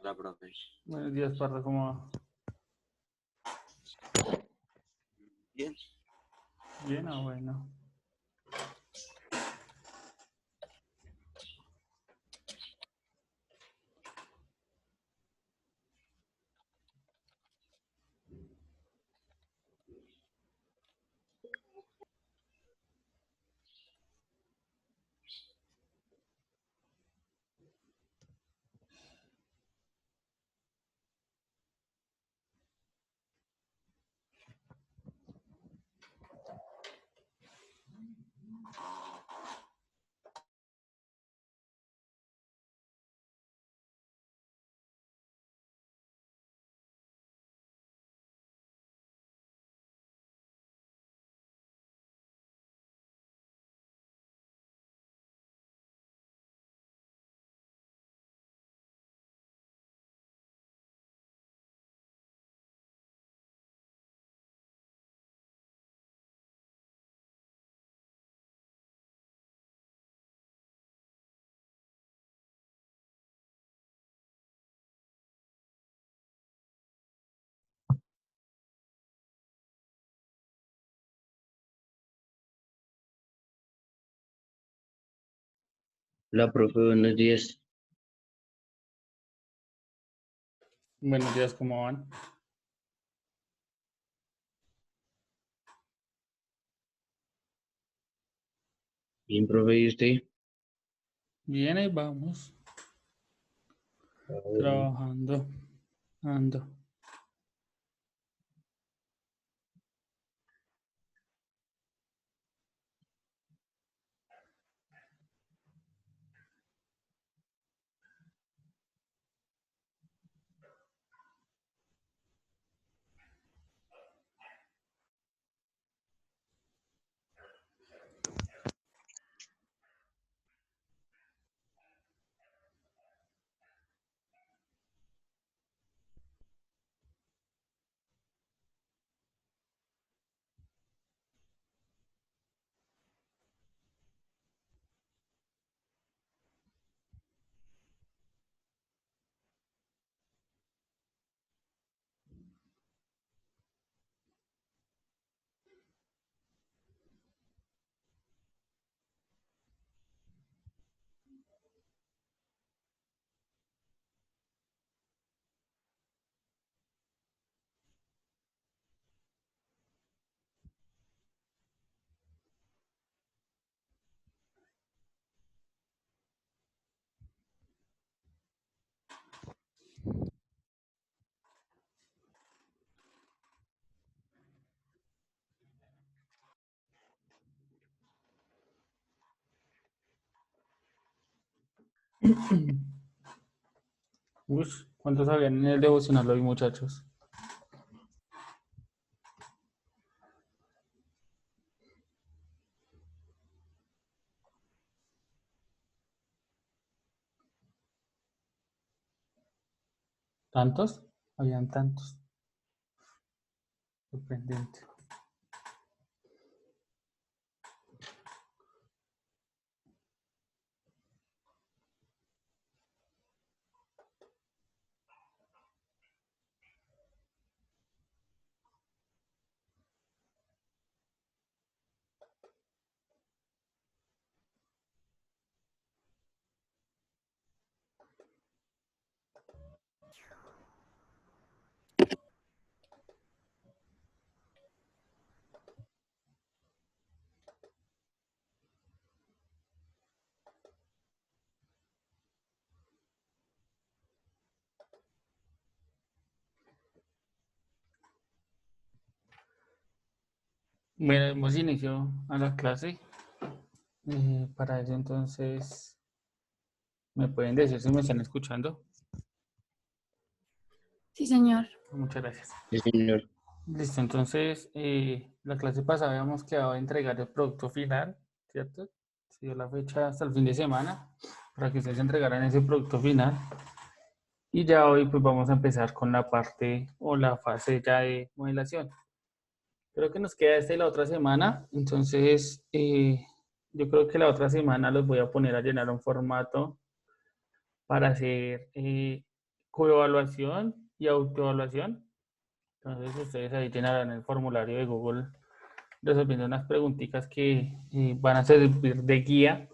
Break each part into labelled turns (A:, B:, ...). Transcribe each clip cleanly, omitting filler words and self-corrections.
A: Parra, profe.
B: Buenos días, Parra, ¿cómo va?
A: Bien.
B: Bien, bueno.
C: Hola, profe, buenos días.
B: Buenos días, ¿cómo van?
C: Bien, profe, ¿y usted?
B: Bien, ahí vamos.
C: Bueno.
B: Trabajando. Ando. Uy, ¿cuántos habían en el devocional hoy, muchachos? ¿Tantos? Habían tantos. Sorprendente. Bueno, hemos iniciado a la clase. Para eso, entonces, ¿me pueden decir si me están escuchando?
D: Sí, señor.
B: Muchas gracias.
C: Sí, señor.
B: Listo, entonces, la clase pasada habíamos quedado a entregar el producto final, ¿cierto? Se dio la fecha hasta el fin de semana para que ustedes entregaran ese producto final. Y ya hoy pues vamos a empezar con la parte o la fase ya de modelación. Creo que nos queda esta y la otra semana, entonces yo creo que la otra semana los voy a poner a llenar un formato para hacer coevaluación y autoevaluación. Entonces ustedes ahí tienen el formulario de Google resolviendo unas preguntitas que van a servir de guía,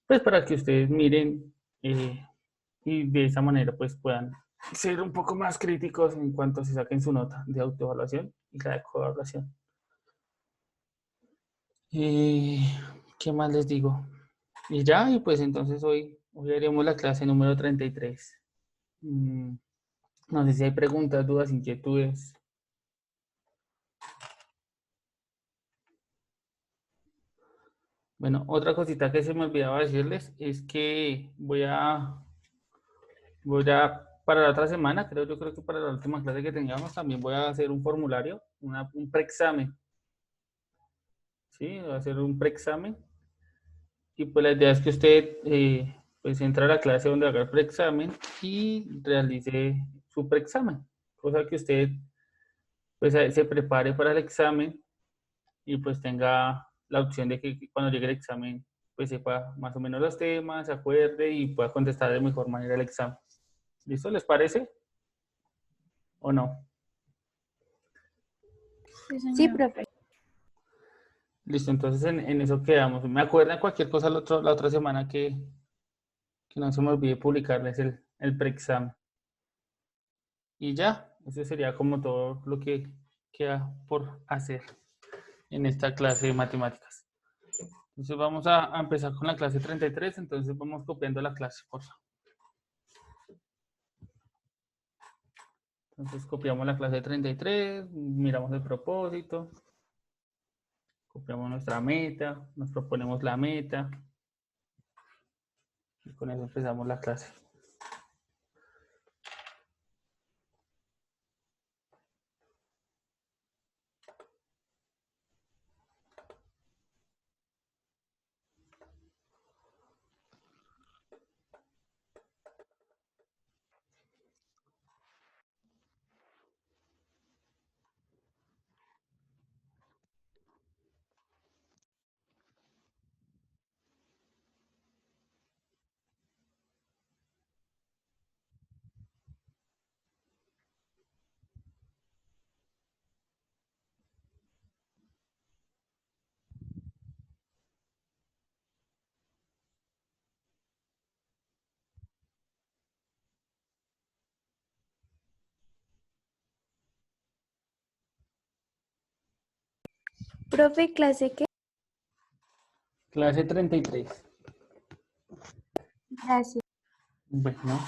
B: pues para que ustedes miren y de esa manera pues puedan ser un poco más críticos en cuanto se saquen su nota de autoevaluación y la de coevaluación. ¿Qué más les digo? Y ya, y pues entonces hoy haremos la clase número 33. No sé si hay preguntas, dudas, inquietudes. Bueno, otra cosita que se me olvidaba decirles es que para la otra semana, yo creo que para la última clase que tengamos, también voy a hacer un formulario, un preexamen. ¿Sí? Voy a hacer un preexamen. Y pues la idea es que usted pues entre a la clase donde haga el preexamen y realice su preexamen. Cosa que usted pues se prepare para el examen y pues tenga la opción de que cuando llegue el examen pues sepa más o menos los temas, se acuerde y pueda contestar de mejor manera el examen. ¿Listo? ¿Les parece? ¿O no?
D: Sí, profe.
B: Listo, entonces en eso quedamos. Me acuerdan cualquier cosa la otra semana que no se me olvide publicarles el preexamen. Y ya, eso sería como todo lo que queda por hacer en esta clase de matemáticas. Entonces vamos a empezar con la clase 33, entonces vamos copiando la clase, por favor. Entonces copiamos la clase 33, miramos el propósito, copiamos nuestra meta, nos proponemos la meta y con eso empezamos la clase.
D: Profe, ¿clase qué?
B: Clase 33.
D: Gracias.
B: Bueno.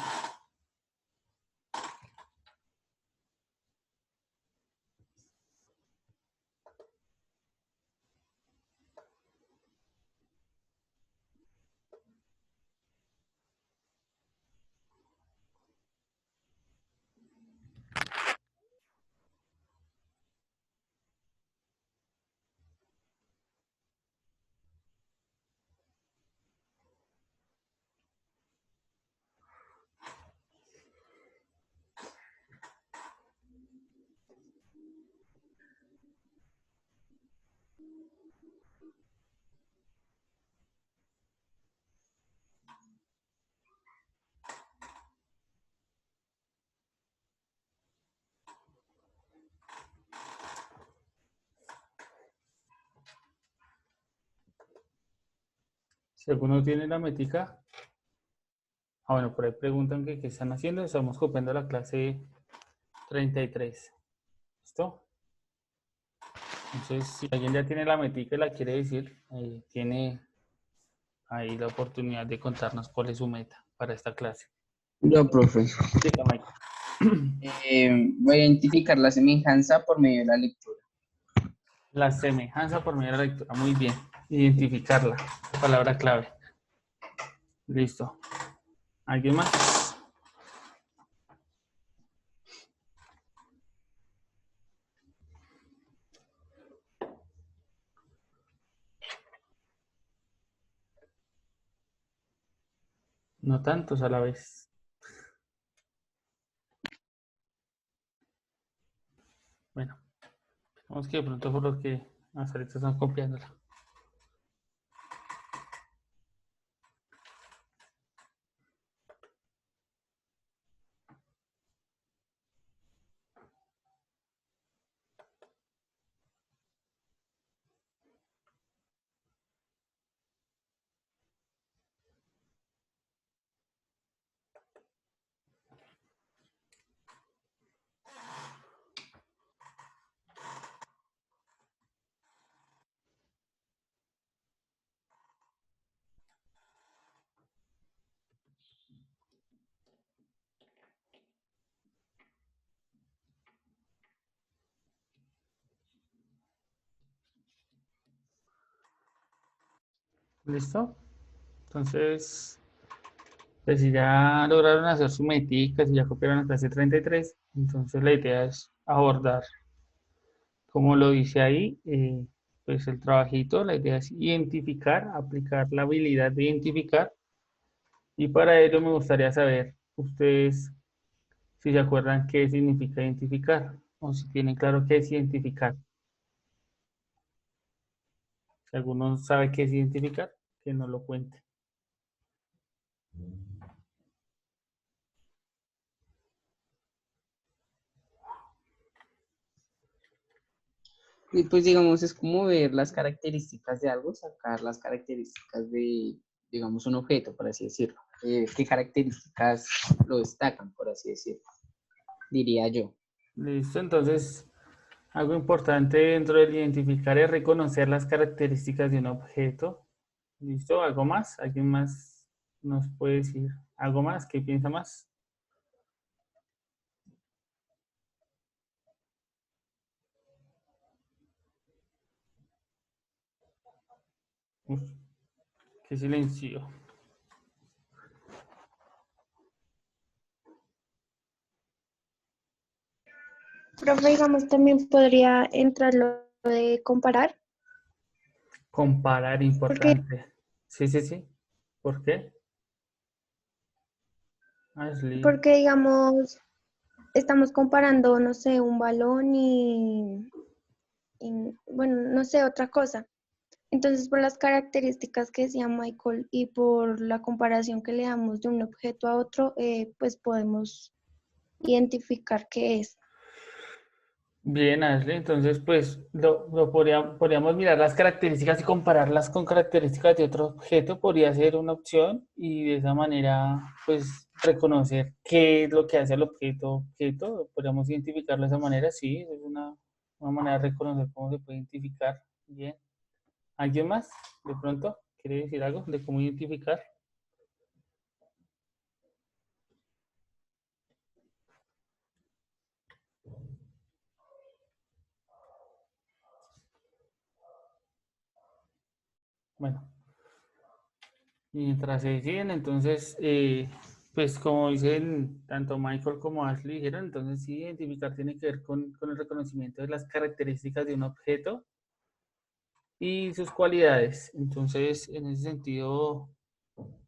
B: Si alguno tiene la metica. Bueno, por ahí preguntan que qué están haciendo. Estamos copiando la clase 33. ¿Listo? Entonces, si alguien ya tiene la metica y la quiere decir, tiene ahí la oportunidad de contarnos cuál es su meta para esta clase.
E: Yo, profe,
B: Diga, Mike.
E: voy a identificar la semejanza por medio de la lectura.
B: La semejanza por medio de la lectura. Muy bien. Identificarla. Palabra clave. Listo. ¿Alguien más? No tantos a la vez. Bueno, vamos que de pronto por lo que hasta ahorita están copiándola. ¿Listo? Entonces, pues si ya lograron hacer su metica, si ya copiaron la clase 33, entonces la idea es abordar, como lo dice ahí, pues el trabajito, la idea es identificar, aplicar la habilidad de identificar, y para ello me gustaría saber ustedes si se acuerdan qué significa identificar, o si tienen claro qué es identificar. Si alguno sabe qué es identificar, que nos lo cuente.
E: Y pues digamos, es como ver las características de algo, sacar las características de, digamos, un objeto, por así decirlo. ¿Qué características lo destacan, por así decirlo? Diría yo.
B: Listo, entonces algo importante dentro del identificar es reconocer las características de un objeto. ¿Listo? ¿Algo más? ¿Alguien más nos puede decir algo más? ¿Qué piensa más? Uf, qué silencio.
D: Profe, digamos, también podría entrar lo de comparar,
B: Comparar
D: porque,
B: importante. Sí, sí, sí. ¿Por qué? Ashley.
D: porque digamos, estamos comparando, no sé, un balón bueno, no sé, otra cosa. Entonces, por las características que decía Michael y por la comparación que le damos de un objeto a otro, pues podemos identificar qué es.
B: Bien, Ashley, entonces pues podríamos mirar las características y compararlas con características de otro objeto, podría ser una opción y de esa manera pues reconocer qué es lo que hace el objeto, podríamos identificarlo de esa manera, sí, es una manera de reconocer cómo se puede identificar. Bien, ¿alguien más de pronto quiere decir algo de cómo identificar? Bueno. Mientras se deciden, entonces, pues como dicen tanto Michael como Ashley dijeron, entonces sí, identificar tiene que ver con el reconocimiento de las características de un objeto y sus cualidades. Entonces, en ese sentido,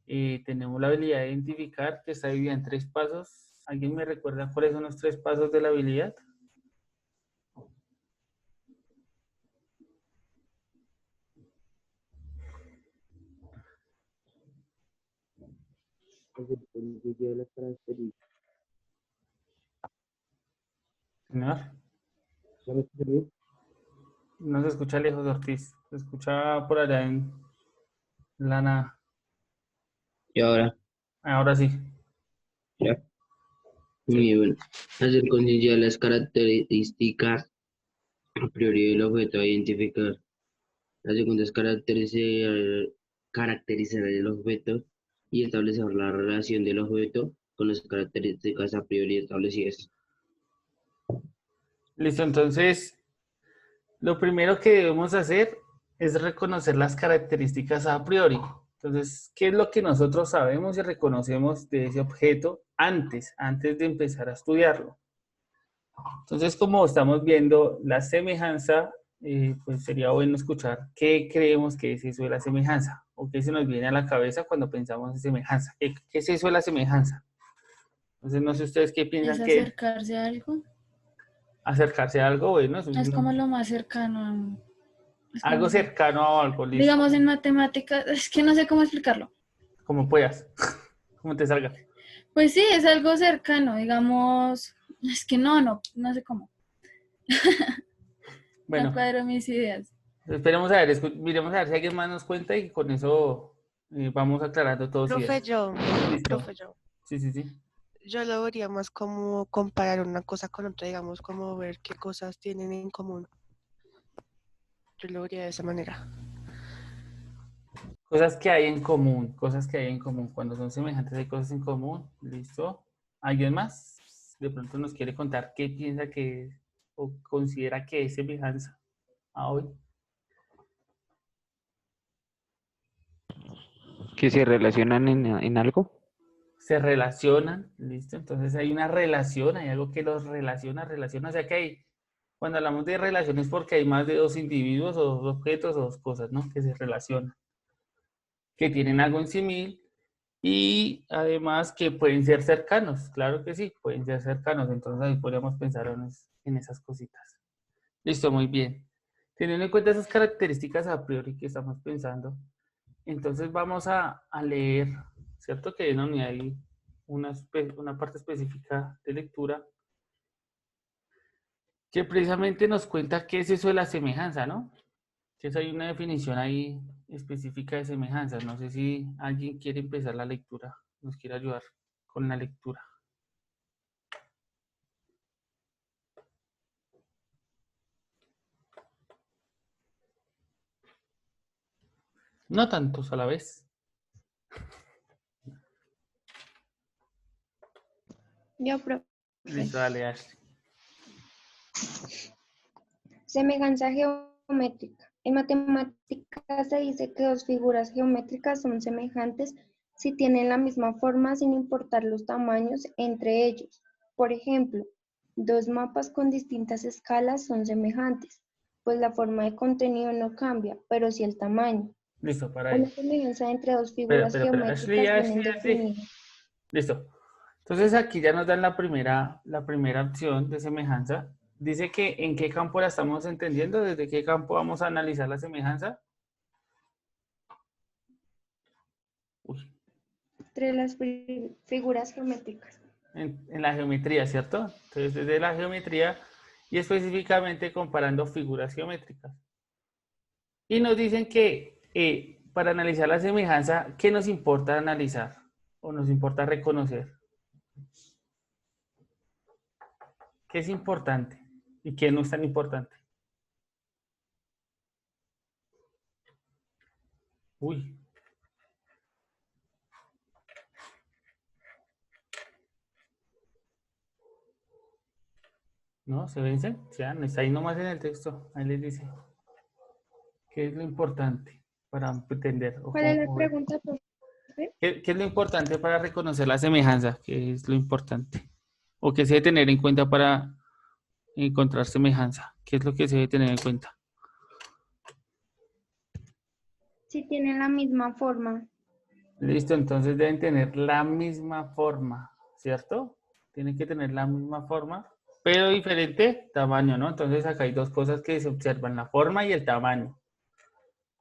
B: tenemos la habilidad de identificar que está dividida en 3 pasos. ¿Alguien me recuerda cuáles son los 3 pasos de la habilidad? Señor, no se escucha lejos, Ortiz, se escucha por allá en la nada.
C: Y ahora,
B: Ahora sí.
C: ya.
B: Sí.
C: Muy bueno. Hacer conciencia de las características a priori del objeto a identificar. La segunda es caracterizar el objeto y establecer la relación del objeto con las características a priori establecidas.
B: Listo, entonces lo primero que debemos hacer es reconocer las características a priori. Entonces, ¿qué es lo que nosotros sabemos y reconocemos de ese objeto antes de empezar a estudiarlo? Entonces, como estamos viendo la semejanza, pues sería bueno escuchar qué creemos que es eso de la semejanza o qué se nos viene a la cabeza cuando pensamos en semejanza. ¿Qué es eso de la semejanza? Entonces, no sé ustedes qué
F: Es
B: piensan que
F: acercarse a algo.
B: acercarse a algo, bueno, eso es
F: Es como lo más cercano. Es
B: algo
F: como,
B: cercano a algo, listo.
F: digamos en matemáticas, es que no sé cómo explicarlo.
B: Como puedas, como te salga.
F: Pues sí, es algo cercano, digamos, es que no sé cómo. No
B: Bueno,
F: cuadro mis ideas.
B: esperemos a ver, miremos a ver si alguien más nos cuenta y con eso vamos aclarando todos
G: Profe,
B: ideas.
G: yo,
B: Listo.
G: profe, yo.
B: Sí, sí, sí.
G: Yo lo vería más como comparar una cosa con otra, digamos, como ver qué cosas tienen en común. Yo lo vería de esa manera.
B: Cosas que hay en común, cosas que hay en común. Cuando son semejantes hay cosas en común. Listo. ¿Alguien más? De pronto nos quiere contar qué piensa que es o considera que es semejanza a hoy.
H: ¿Que se relacionan en algo?
B: Se relacionan, ¿listo? Entonces hay una relación, hay algo que los relaciona, o sea que hay, cuando hablamos de relaciones porque hay más de dos individuos o dos objetos o dos cosas, ¿no? Que se relacionan, que tienen algo en sí y además que pueden ser cercanos, claro que sí, pueden ser cercanos, entonces ahí podríamos pensar en esas cositas. Listo, muy bien. Teniendo en cuenta esas características a priori que estamos pensando, entonces vamos a leer, ¿cierto? Que en la unidad hay una parte específica de lectura que precisamente nos cuenta qué es eso de la semejanza, ¿no? Que hay una definición ahí específica de semejanzas. No sé si alguien quiere empezar la lectura, nos quiere ayudar con la lectura. No tantos a la vez.
D: Yo, profe.
B: Listo, dale, Ashley.
D: Semejanza geométrica. En matemáticas se dice que dos figuras geométricas son semejantes si tienen la misma forma sin importar los tamaños entre ellos. Por ejemplo, dos mapas con distintas escalas son semejantes, pues la forma de contenido no cambia, pero sí el tamaño.
B: Listo, para
D: Una
B: ahí.
D: semejanza entre dos
B: Espera,
D: figuras
B: espera. Ashley,
D: geométricas vienen
B: Ashley.
D: definidas.
B: Listo. Entonces aquí ya nos dan la primera opción de semejanza. Dice que en qué campo la estamos entendiendo, desde qué campo vamos a analizar la semejanza. Uy,
D: Entre las figuras geométricas.
B: en la geometría, ¿cierto? Entonces desde la geometría y específicamente comparando figuras geométricas. Y nos dicen que para analizar la semejanza, ¿qué nos importa analizar o nos importa reconocer? ¿Qué es importante y qué no es tan importante? Uy. ¿No? ¿Se vencen? Sean, está ahí nomás en el texto. Ahí les dice. ¿Qué es lo importante para entender?
D: ¿Cuál es la pregunta, profe?
B: ¿Qué es lo importante para reconocer la semejanza? ¿Qué es lo importante? ¿O qué se debe tener en cuenta para encontrar semejanza? ¿Qué es lo que se debe tener en cuenta?
D: Si tienen la misma forma.
B: Listo, entonces deben tener la misma forma, ¿cierto? Tienen que tener la misma forma, pero diferente tamaño, ¿no? Entonces acá hay dos cosas que se observan, la forma y el tamaño.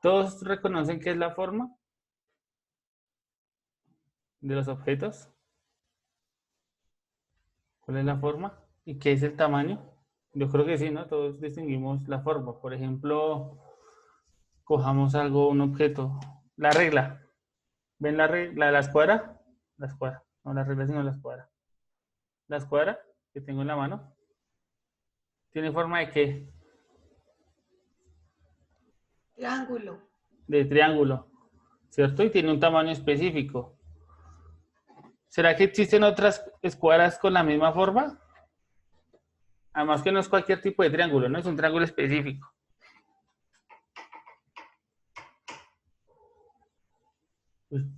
B: ¿Todos reconocen qué es la forma de los objetos? ¿Cuál es la forma? ¿Y qué es el tamaño? Yo creo que sí, ¿no? Todos distinguimos la forma. Por ejemplo, cojamos algo, un objeto. La regla. ¿Ven la regla de la escuadra? La escuadra. No la regla, sino la escuadra. La escuadra que tengo en la mano. ¿Tiene forma de qué?
I: Triángulo.
B: De triángulo. ¿Cierto? Y tiene un tamaño específico. ¿Será que existen otras escuadras con la misma forma? Además que no es cualquier tipo de triángulo, ¿no? Es un triángulo específico. Uy.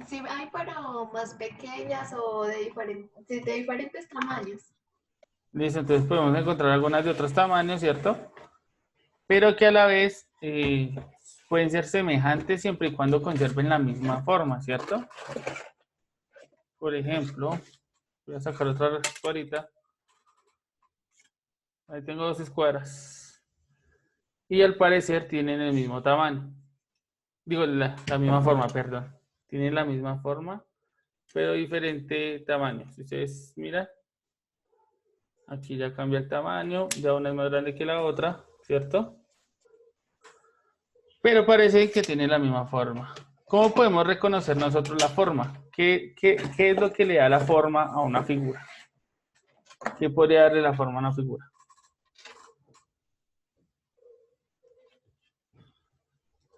I: Sí hay, pero más pequeñas o de diferentes tamaños.
B: Listo, entonces podemos encontrar algunas de otros tamaños, ¿cierto? Pero que a la vez pueden ser semejantes siempre y cuando conserven la misma forma, ¿cierto? Por ejemplo, voy a sacar otra escuadrita. Ahí tengo dos escuadras. Y al parecer tienen el mismo tamaño. Digo, la misma forma, perdón. Tienen la misma forma, pero diferente tamaño. Si ustedes miran, aquí ya cambia el tamaño, ya una es más grande que la otra, ¿cierto? Pero parece que tiene la misma forma. ¿Cómo podemos reconocer nosotros la forma? ¿Qué es lo que le da la forma a una figura? ¿Qué podría darle la forma a una figura?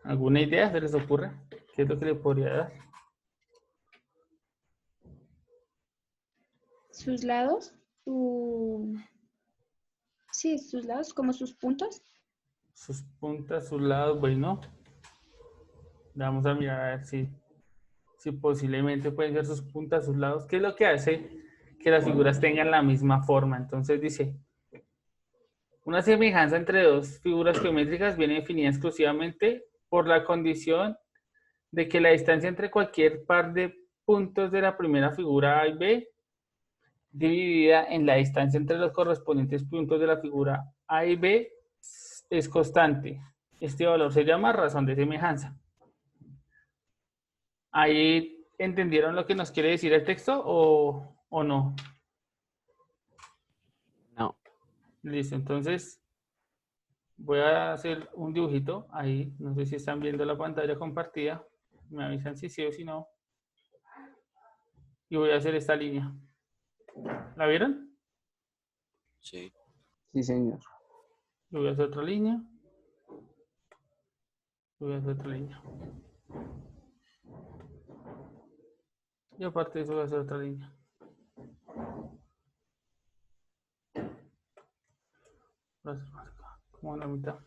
B: ¿Alguna idea se les ocurre? ¿Qué es lo que le podría dar?
D: Sus lados, sí, sus lados, como sus puntos.
B: sus puntas, sus lados, bueno. Vamos a mirar a ver si posiblemente pueden ser sus puntas, sus lados. ¿Qué es lo que hace que las figuras tengan la misma forma? Entonces dice, una semejanza entre dos figuras geométricas viene definida exclusivamente por la condición de que la distancia entre cualquier par de puntos de la primera figura A y B dividida en la distancia entre los correspondientes puntos de la figura A y B es constante. Este valor se llama razón de semejanza. ¿Ahí entendieron lo que nos quiere decir el texto o no?
H: No.
B: Listo, entonces voy a hacer un dibujito ahí. No sé si están viendo la pantalla compartida. Me avisan si sí o si no. Y voy a hacer esta línea. ¿La vieron?
A: Sí.
E: Sí, señor.
B: Yo voy a hacer otra línea. Voy a hacer otra línea. Y aparte de eso voy a hacer otra línea. Voy a hacer más acá, como a la mitad.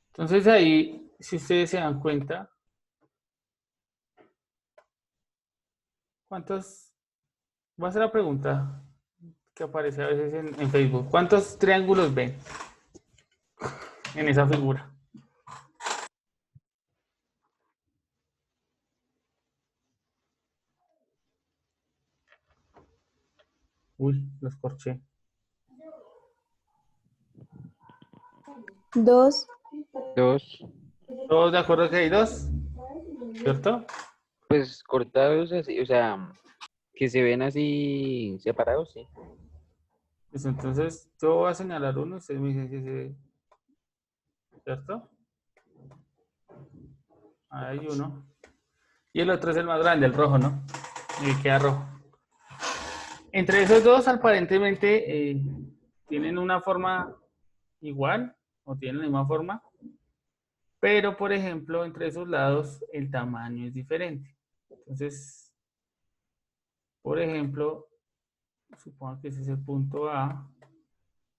B: Entonces ahí, si ustedes se dan cuenta, ¿cuántos? Va a ser la pregunta que aparece a veces en Facebook. ¿Cuántos triángulos ven en esa figura? Uy, los corché.
D: 2.
H: 2.
B: ¿Todos de acuerdo que hay dos? ¿Cierto?
H: Pues cortados así, o sea, que se ven así separados, sí.
B: Pues entonces yo voy a señalar uno y ustedes me dicen si se ve. ¿Cierto? Ahí hay uno. Y el otro es el más grande, el rojo, ¿no? Y queda rojo. Entre esos dos, aparentemente, tienen una forma igual o tienen la misma forma, pero, por ejemplo, entre esos lados el tamaño es diferente. Entonces, por ejemplo, supongo que ese es el punto A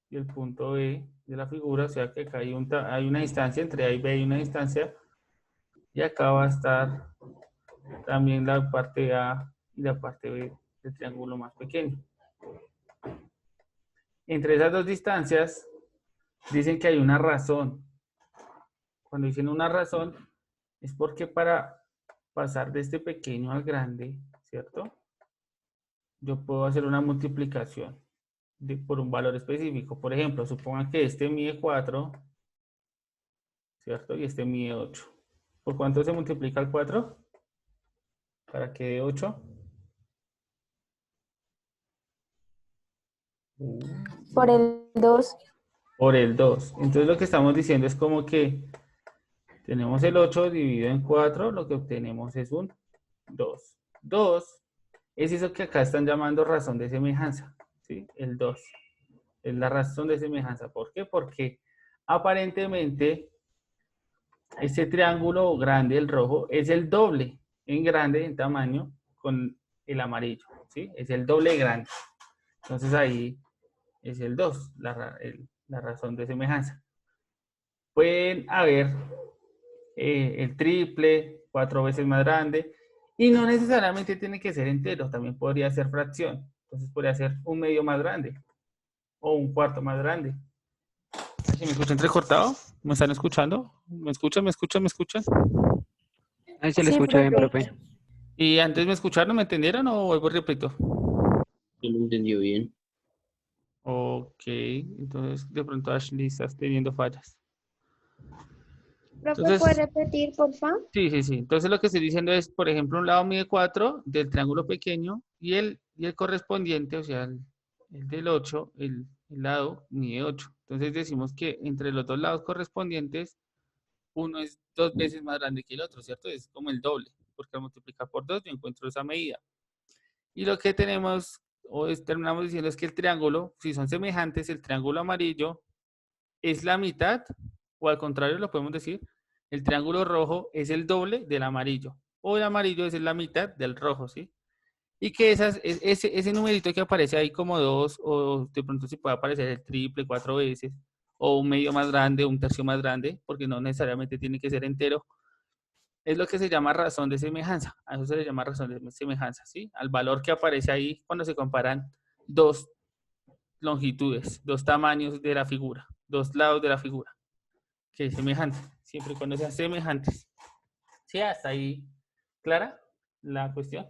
B: y el punto B de la figura, o sea que acá hay una distancia entre A y B, hay una distancia, y acá va a estar también la parte A y la parte B del triángulo más pequeño. Entre esas dos distancias, dicen que hay una razón. Cuando dicen una razón, es porque para pasar de este pequeño al grande, ¿cierto? Yo puedo hacer una multiplicación por un valor específico. Por ejemplo, supongan que este mide 4, ¿cierto? Y este mide 8. ¿Por cuánto se multiplica el 4? Para que dé 8.
D: Por el 2.
B: Por el 2. Entonces lo que estamos diciendo es como que tenemos el 8 dividido en 4, lo que obtenemos es un 2. 2 es eso que acá están llamando razón de semejanza, ¿sí? El 2 es la razón de semejanza. ¿Por qué? Porque aparentemente este triángulo grande, el rojo, es el doble en grande en tamaño con el amarillo, ¿sí? Es el doble grande. Entonces ahí es el 2, la razón de semejanza. Pueden haber el triple, 4 veces más grande, y no necesariamente tiene que ser entero, también podría ser fracción. Entonces podría ser un medio más grande o un cuarto más grande. ¿Sí me escuchan entrecortado? ¿Me están escuchando? ¿Me escuchan? ¿Me escuchan? ¿Me escuchan?
H: Ahí se le
D: Sí,
H: escucha bien,
D: profe.
H: profe.
B: ¿Y antes me escucharon? ¿Me entendieron o vuelvo y repito?
C: Yo lo entendió bien.
B: Ok, entonces de pronto Ashley estás teniendo fallas.
D: Profe,
B: Entonces,
D: ¿puede repetir, por favor?
B: sí. Entonces lo que estoy diciendo es, por ejemplo, un lado mide 4 del triángulo pequeño y el correspondiente, o sea, el del 8, el lado mide 8. Entonces decimos que entre los dos lados correspondientes, uno es 2 veces más grande que el otro, ¿cierto? Es como el doble, porque al multiplicar por 2 yo encuentro esa medida. Y lo que tenemos, terminamos diciendo es que el triángulo, si son semejantes, el triángulo amarillo es la mitad, o al contrario lo podemos decir, el triángulo rojo es el doble del amarillo, o el amarillo es la mitad del rojo, ¿sí? Y que ese numerito que aparece ahí como 2, o de pronto si puede aparecer el triple 4 veces, o un medio más grande, un tercio más grande, porque no necesariamente tiene que ser entero, es lo que se llama razón de semejanza. A eso se le llama razón de semejanza, ¿sí? Al valor que aparece ahí cuando se comparan dos longitudes, dos tamaños de la figura, dos lados de la figura, que es semejante, siempre y cuando sean semejantes. ¿Sí? Hasta ahí, ¿clara la cuestión?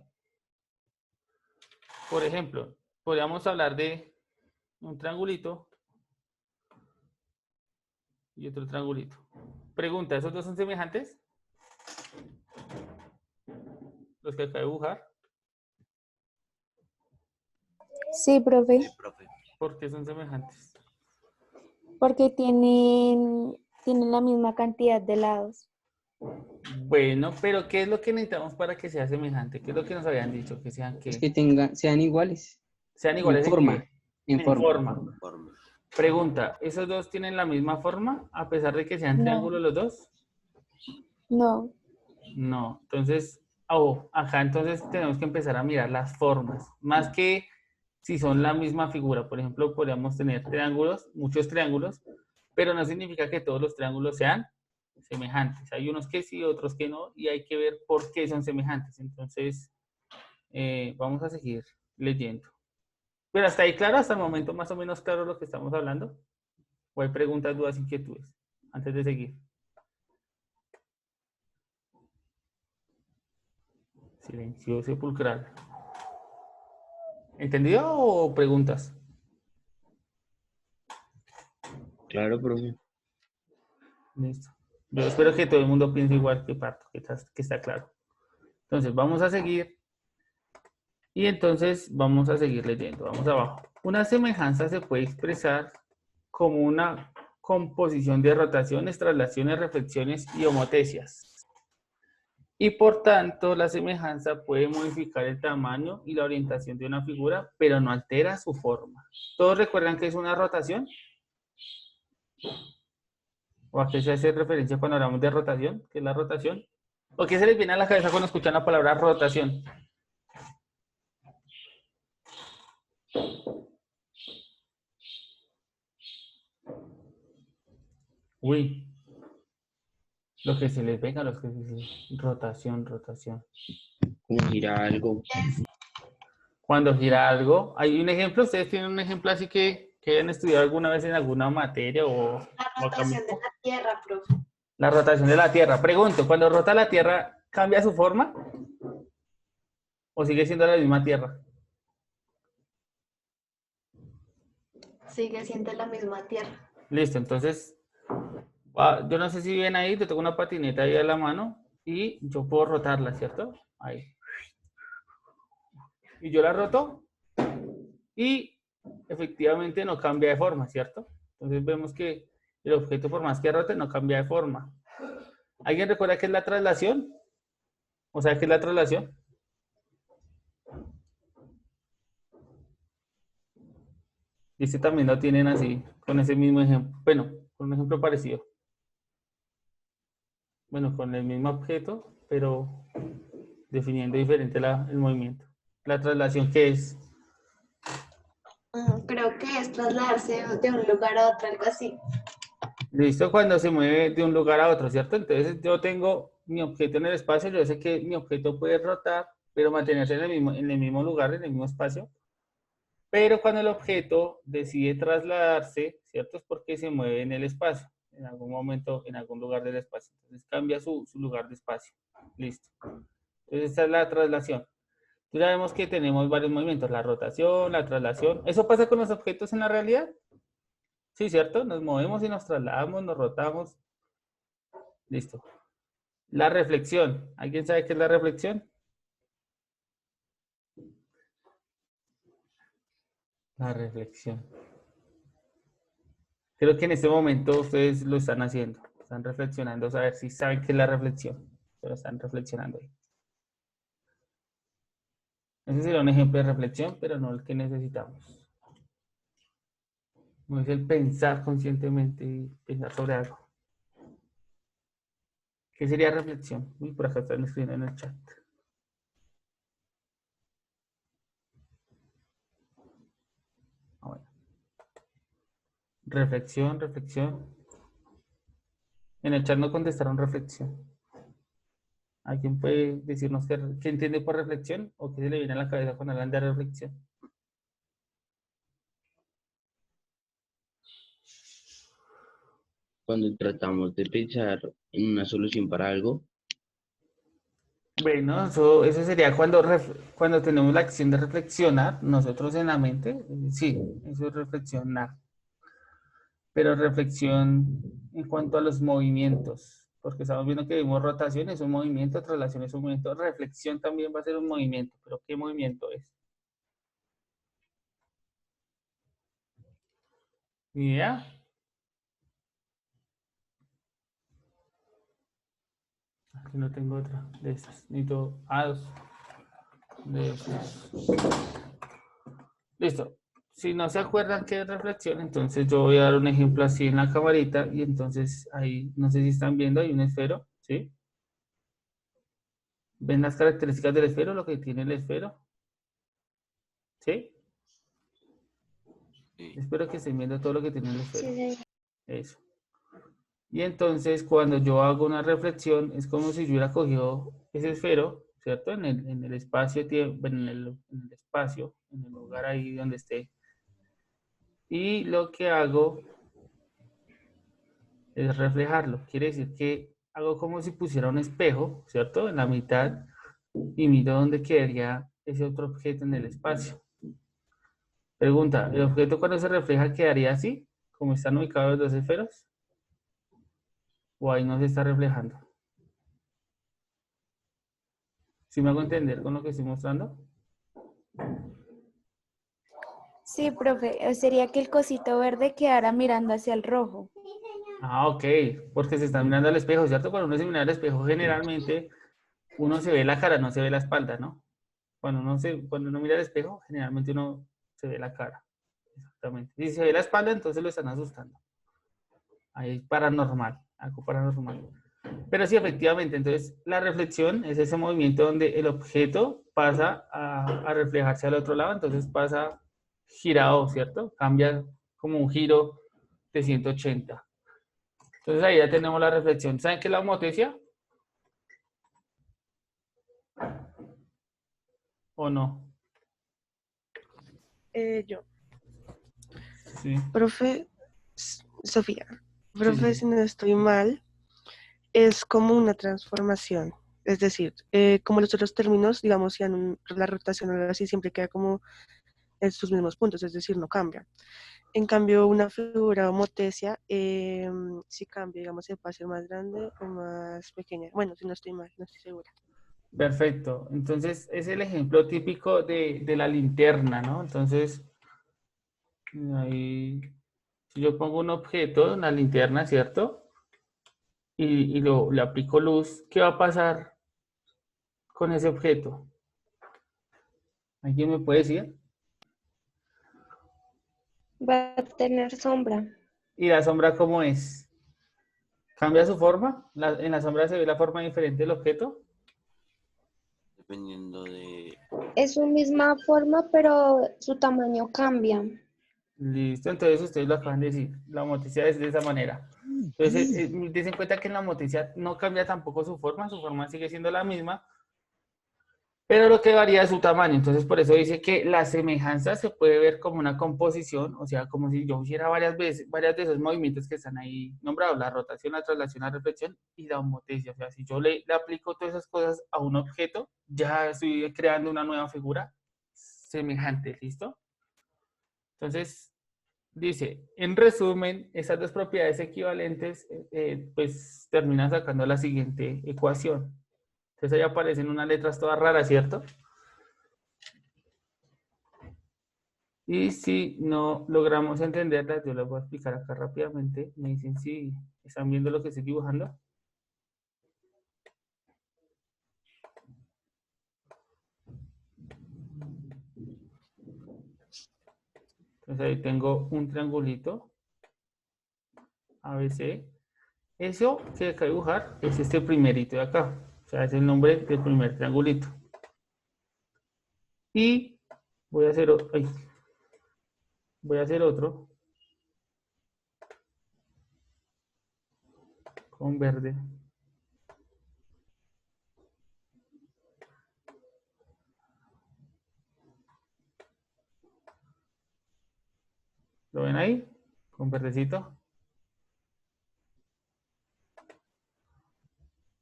B: Por ejemplo, podríamos hablar de un triangulito y otro triangulito. Pregunta, ¿esos dos son semejantes? Los que acabo de dibujar.
J: Sí, profe,
A: Sí, profe.
B: ¿Por qué son semejantes?
J: porque tienen la misma cantidad de lados.
B: Bueno, pero ¿qué es lo que necesitamos para que sea semejante? ¿Qué es lo que nos habían dicho? Que sean
E: Es
B: que
E: que sean iguales.
B: sean
E: En
B: iguales
E: forma.
B: qué?
E: En
B: En
E: forma.
B: forma. Pregunta, ¿esos dos tienen la misma forma a pesar de que sean
J: No.
B: triángulos los dos?
J: No,
B: No. Entonces, acá entonces tenemos que empezar a mirar las formas. Más que si son la misma figura. Por ejemplo, podríamos tener triángulos, muchos triángulos, pero no significa que todos los triángulos sean semejantes. Hay unos que sí, otros que no, y hay que ver por qué son semejantes. Entonces, vamos a seguir leyendo. Pero hasta ahí, claro, hasta el momento más o menos claro lo que estamos hablando. ¿O hay preguntas, dudas, inquietudes antes de seguir? Silencio sepulcral. ¿Entendido o preguntas?
C: Claro, profe.
B: Listo. Yo espero que todo el mundo piense igual que Parto, que está claro. Entonces, vamos a seguir. Y entonces vamos a seguir leyendo. Vamos abajo. Una semejanza se puede expresar como una composición de rotaciones, traslaciones, reflexiones y homotesias. Y por tanto, la semejanza puede modificar el tamaño y la orientación de una figura, pero no altera su forma. ¿Todos recuerdan que es una rotación? ¿O a qué se hace referencia cuando hablamos de rotación? ¿Qué es la rotación? ¿O qué se les viene a la cabeza cuando escuchan la palabra rotación? Uy, lo que se les venga, los que se les... Rotación.
C: Como gira algo.
B: Cuando gira algo, hay un ejemplo, ustedes tienen un ejemplo así que hayan estudiado alguna vez en alguna materia o
I: La
B: acá
I: rotación de
B: mismo.
I: la Tierra, profe.
B: La rotación de la Tierra. Pregunto, cuando rota la Tierra, ¿cambia su forma? ¿O sigue siendo la misma Tierra?
I: Sigue siendo la misma Tierra.
B: Listo, entonces, yo no sé si ven ahí, yo tengo una patineta ahí a la mano y yo puedo rotarla, ¿cierto? Ahí. Y yo la roto y efectivamente no cambia de forma, ¿cierto? Entonces vemos que el objeto, por más que rote, no cambia de forma. ¿Alguien recuerda qué es la traslación? ¿O sea, qué es la traslación? Y este también lo tienen así, con ese mismo ejemplo. Bueno, con un ejemplo parecido. Bueno, con el mismo objeto, pero definiendo diferente el movimiento. La traslación, ¿qué es?
I: Creo que es trasladarse de un lugar a otro, algo así.
B: Listo, cuando se mueve de un lugar a otro, ¿cierto? Entonces yo tengo mi objeto en el espacio, yo sé que mi objeto puede rotar, pero mantenerse en el mismo lugar, en el mismo espacio. Pero cuando el objeto decide trasladarse, ¿cierto? Es porque se mueve en el espacio, en algún momento, en algún lugar del espacio. Entonces cambia su lugar de espacio. Listo. Entonces esta es la traslación. Entonces ya vemos que tenemos varios movimientos, la rotación, la traslación. ¿Eso pasa con los objetos en la realidad? Sí, ¿cierto? Nos movemos y nos trasladamos, nos rotamos. Listo. La reflexión. ¿Alguien sabe qué es la reflexión? La reflexión. Creo que en este momento ustedes lo están haciendo. Están reflexionando, a ver si saben qué es la reflexión. Pero están reflexionando ahí. Ese sería un ejemplo de reflexión, pero no el que necesitamos. No es el pensar conscientemente y pensar sobre algo. ¿Qué sería reflexión? Uy, por acá están escribiendo en el chat. Reflexión, reflexión. En el chat no contestaron reflexión. ¿Alguien puede decirnos qué entiende por reflexión o qué se le viene a la cabeza cuando hablan de reflexión?
C: Cuando tratamos de pensar en una solución para algo,
B: Bueno, eso sería cuando tenemos la acción de reflexionar, nosotros en la mente, sí, eso es reflexionar. Pero reflexión en cuanto a los movimientos, porque estamos viendo que vimos rotación es un movimiento, traslación es un movimiento, reflexión también va a ser un movimiento, pero ¿qué movimiento es? ¿Ni idea? Aquí no tengo otra de estas, necesito dos de estas. Listo. Si no se acuerdan qué es reflexión, entonces yo voy a dar un ejemplo así en la camarita y entonces ahí, no sé si están viendo, hay un esfero, ¿sí? ¿Ven las características del esfero, lo que tiene el esfero? ¿Sí?
A: Sí.
B: Espero que estén viendo todo lo que tiene el esfero.
D: Sí,
B: Eso. Y entonces cuando yo hago una reflexión, es como si yo hubiera cogido ese esfero, ¿cierto? En el espacio, en el espacio, en el lugar ahí donde esté. Y lo que hago es reflejarlo. Quiere decir que hago como si pusiera un espejo, ¿cierto? En la mitad y miro dónde quedaría ese otro objeto en el espacio. Pregunta, ¿el objeto cuando se refleja quedaría así? ¿Como están ubicados los dos esferos? ¿O ahí no se está reflejando? ¿Sí me hago entender con lo que estoy mostrando?
J: Sí, profe, sería que el cosito verde quedara mirando hacia el rojo.
B: Ah, ok, porque se está mirando al espejo, ¿cierto? Cuando uno se mira al espejo, generalmente uno se ve la cara, no se ve la espalda, ¿no? Cuando uno mira al espejo, generalmente uno se ve la cara. Exactamente. Si se ve la espalda, entonces lo están asustando. Ahí es paranormal, algo paranormal. Pero sí, efectivamente, entonces la reflexión es ese movimiento donde el objeto pasa a reflejarse al otro lado, entonces pasa girado, ¿cierto? Cambia como un giro de 180. Entonces ahí ya tenemos la reflexión. ¿Saben qué es la homotesia? ¿O no?
G: Yo.
B: Sí.
G: Profe, Sofía,
B: Sí,
G: profe,
B: sí.
G: si no estoy mal, es como una transformación. Es decir, como los otros términos, digamos, si en la rotación o algo así siempre queda como en sus mismos puntos, es decir, no cambia. En cambio, una figura homotesia sí cambia, digamos, se puede hacer más grande o más pequeña. Bueno, si no estoy mal, no estoy segura.
B: Perfecto. Entonces es el ejemplo típico de la linterna, ¿no? Entonces, ahí, si yo pongo un objeto, una linterna, ¿cierto? Y le aplico luz, ¿qué va a pasar con ese objeto? ¿Alguien me puede decir?
D: va a tener sombra.
B: ¿Y la sombra cómo es? ¿Cambia su forma? ¿En la sombra se ve la forma diferente del objeto?
A: Dependiendo de...
D: Es su misma forma, pero su tamaño cambia.
B: Listo, entonces ustedes lo acaban de decir. La homotecia es de esa manera. Entonces, den en cuenta que en la homotecia no cambia tampoco su forma sigue siendo la misma, pero lo que varía es su tamaño. Entonces, por eso dice que la semejanza se puede ver como una composición, o sea, como si yo hiciera varias de esos movimientos que están ahí nombrados, la rotación, la traslación, la reflexión y la homotecia. O sea, si yo le aplico todas esas cosas a un objeto, ya estoy creando una nueva figura semejante, ¿listo? Entonces, dice, en resumen, esas dos propiedades equivalentes, pues terminan sacando la siguiente ecuación. Entonces ahí aparecen unas letras todas raras, ¿cierto? Y si no logramos entenderlas, yo las voy a explicar acá rápidamente. Me dicen si están viendo lo que estoy dibujando. Entonces ahí tengo un triangulito ABC. Eso que acabo de dibujar es este primerito de acá. O sea, es el nombre del primer triangulito. Y voy a hacer otro. con verde. ¿Lo ven ahí? Con verdecito.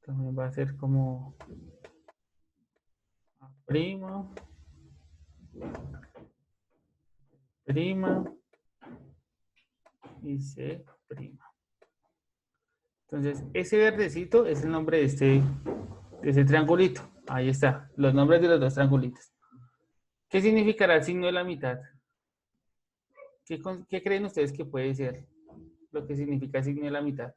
B: También va a ser como A', prima y C'. Entonces, ese verdecito es el nombre de ese triangulito. Ahí está, los nombres de los dos triangulitos. ¿Qué significará el signo de la mitad? ¿Qué creen ustedes que puede ser lo que significa el signo de la mitad?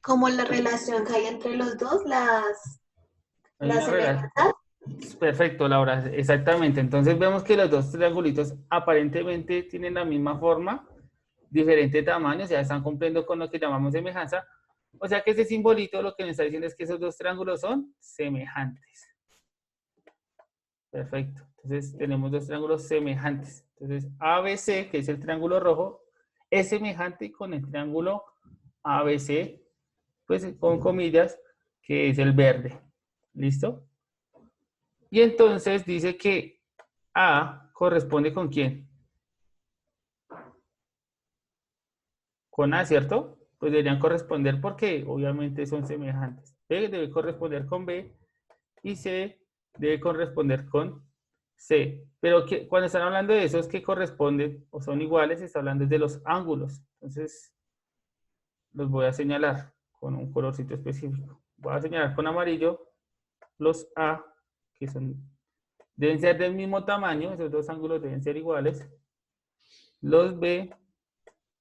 I: Como la relación que hay entre los dos,
B: Hay
I: la
B: una relación.
I: semejanza.
B: Perfecto, Laura, exactamente. Entonces vemos que los dos triangulitos aparentemente tienen la misma forma, diferente tamaño, o sea, están cumpliendo con lo que llamamos semejanza. O sea que ese simbolito lo que nos está diciendo es que esos dos triángulos son semejantes. Perfecto. Entonces tenemos dos triángulos semejantes. Entonces ABC, que es el triángulo rojo, es semejante con el triángulo ABC, pues con comillas, que es el verde. ¿Listo? Y entonces dice que A corresponde ¿con quién? Con A, ¿cierto? Pues deberían corresponder porque obviamente son semejantes. B debe corresponder con B y C debe corresponder con C. Pero cuando están hablando de esos que corresponden o son iguales, se está hablando de los ángulos. Entonces, los voy a señalar con un colorcito específico. Voy a señalar con amarillo los A, que deben ser del mismo tamaño, esos dos ángulos deben ser iguales. Los B,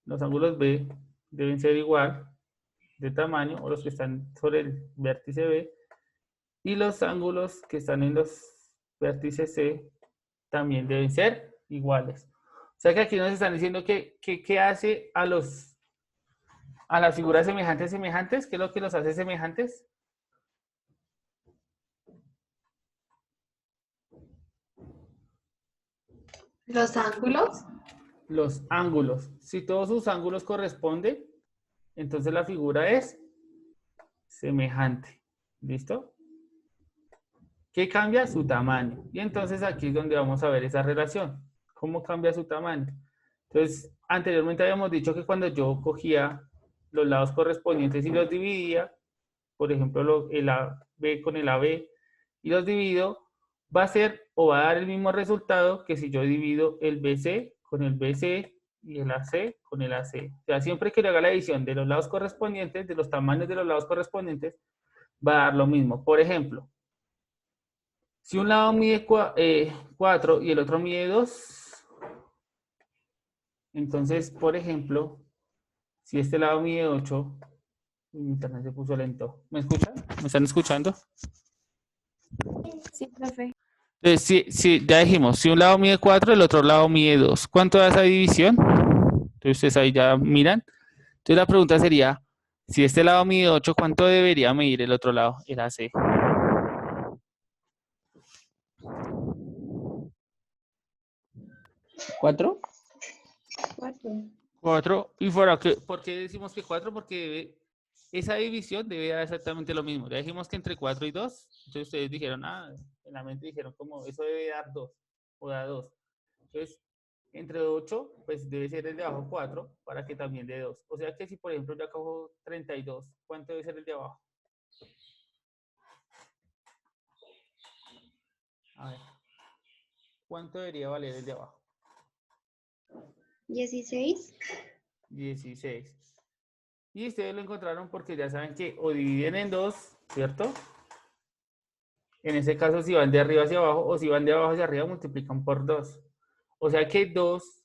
B: los ángulos B deben ser igual de tamaño, o los que están sobre el vértice B. Y los ángulos que están en los vértices C también deben ser iguales. O sea que aquí nos están diciendo que ¿qué hace a las figuras semejantes? ¿Qué es lo que los hace semejantes?
I: Los ángulos.
B: Los ángulos. Si todos sus ángulos corresponden, entonces la figura es semejante. ¿Listo? ¿Qué cambia? Su tamaño. Y entonces aquí es donde vamos a ver esa relación. ¿Cómo cambia su tamaño? Entonces, anteriormente habíamos dicho que cuando yo cogía los lados correspondientes y los dividía, por ejemplo, el AB con el AB, y los divido, va a ser o va a dar el mismo resultado que si yo divido el BC con el BC y el AC con el AC. O sea, siempre que le haga la división de los lados correspondientes, de los tamaños de los lados correspondientes, va a dar lo mismo. Por ejemplo, si un lado mide 4 y el otro mide 2, entonces, por ejemplo, si este lado mide 8, mi internet se puso lento. ¿Me escuchan? ¿Me están escuchando?
J: Sí, profe.
B: Sí, ya dijimos, si un lado mide 4, el otro lado mide 2. ¿Cuánto da esa división? Entonces ustedes ahí ya miran. Entonces la pregunta sería, si este lado mide 8, ¿cuánto debería medir el otro lado? El AC.
E: ¿4?
B: 4. ¿Y por qué decimos que 4? Porque esa división debe dar exactamente lo mismo. Ya dijimos que entre 4 y 2, entonces ustedes dijeron, en la mente dijeron como eso debe dar 2 o da 2. Entonces, entre 8, pues debe ser el de abajo 4 para que también dé 2. O sea que si por ejemplo yo cojo 32, ¿cuánto debe ser el de abajo? A ver, ¿cuánto debería valer el de abajo?
D: 16.
B: 16. Y ustedes lo encontraron porque ya saben que o dividen en 2, ¿cierto? En ese caso, si van de arriba hacia abajo o si van de abajo hacia arriba, multiplican por 2. O sea que 2